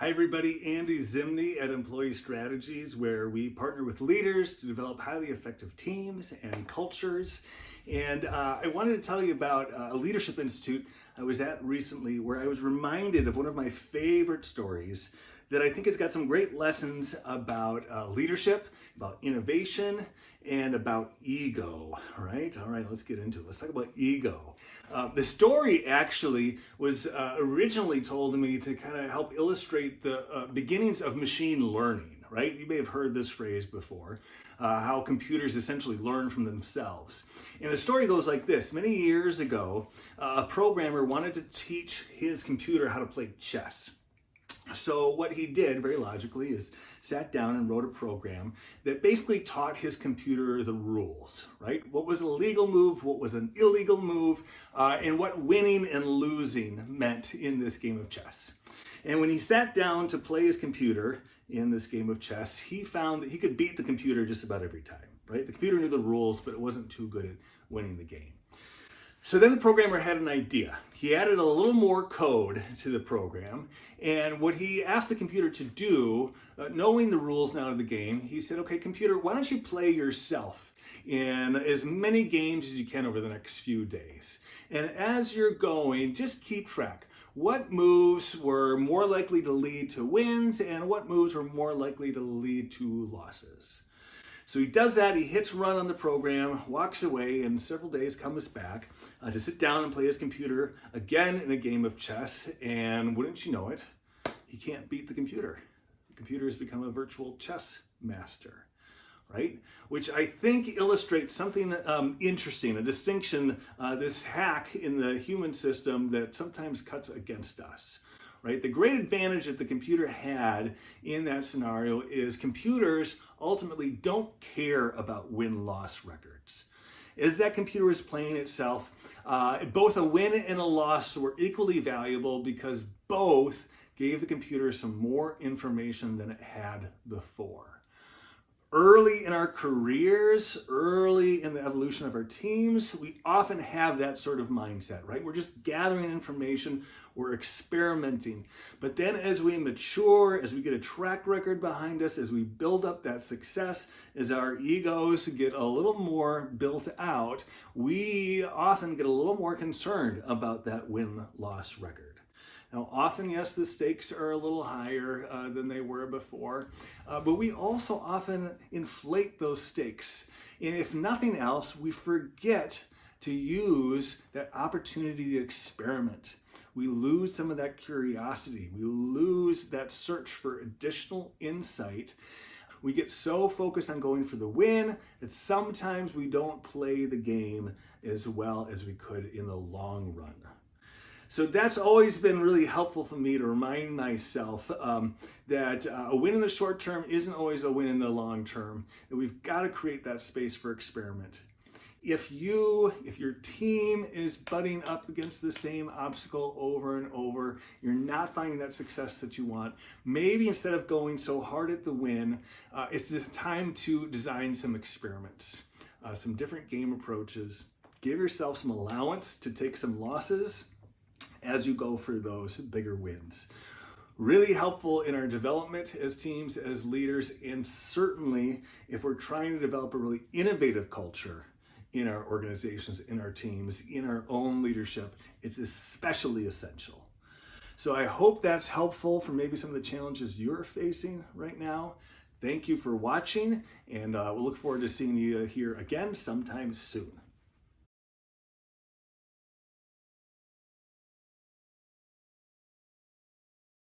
Hi everybody, Andy Zimney at Employee Strategies, where we partner with leaders to develop highly effective teams and cultures. And I wanted to tell you about a leadership institute I was at recently where I was reminded of one of my favorite stories that I think has got some great lessons about leadership, about innovation, and about ego, right? All right, let's get into it. Let's talk about ego. The story actually was originally told to me to kind of help illustrate the beginnings of machine learning, right? You may have heard this phrase before, how computers essentially learn from themselves. And the story goes like this. Many years ago, a programmer wanted to teach his computer how to play chess. So what he did, very logically, is sat down and wrote a program that basically taught his computer the rules, right? What was a legal move, what was an illegal move, and what winning and losing meant in this game of chess. And when he sat down to play his computer in this game of chess, he found that he could beat the computer just about every time, right? The computer knew the rules, but it wasn't too good at winning the game. So then the programmer had an idea. He added a little more code to the program, and what he asked the computer to do, knowing the rules now of the game, he said, okay, computer, why don't you play yourself in as many games as you can over the next few days? And as you're going, just keep track. What moves were more likely to lead to wins, and what moves were more likely to lead to losses? So he does that, he hits run on the program, walks away, and several days comes back to sit down and play his computer again in a game of chess, and wouldn't you know it, he can't beat the computer. The computer has become a virtual chess master, right? Which I think illustrates something interesting, a distinction, this hack in the human system that sometimes cuts against us. Right? The great advantage that the computer had in that scenario is computers ultimately don't care about win-loss records. As that computer was playing itself, both a win and a loss were equally valuable because both gave the computer some more information than it had before. Early in our careers, early in the evolution of our teams, we often have that sort of mindset, right? We're just gathering information, we're experimenting. But then as we mature, as we get a track record behind us, as we build up that success, as our egos get a little more built out, we often get a little more concerned about that win-loss record. Now, often, yes, the stakes are a little higher than they were before, but we also often inflate those stakes. And if nothing else, we forget to use that opportunity to experiment. We lose some of that curiosity. We lose that search for additional insight. We get so focused on going for the win that sometimes we don't play the game as well as we could in the long run. So that's always been really helpful for me to remind myself that a win in the short term isn't always a win in the long term, and we've got to create that space for experiment. If your team is butting up against the same obstacle over and over, you're not finding that success that you want, maybe instead of going so hard at the win, it's the time to design some experiments, some different game approaches. Give yourself some allowance to take some losses as you go for those bigger wins. Really helpful in our development as teams, as leaders, and certainly if we're trying to develop a really innovative culture in our organizations, in our teams, in our own leadership, it's especially essential. So I hope that's helpful for maybe some of the challenges you're facing right now. Thank you for watching, and we'll look forward to seeing you here again sometime soon.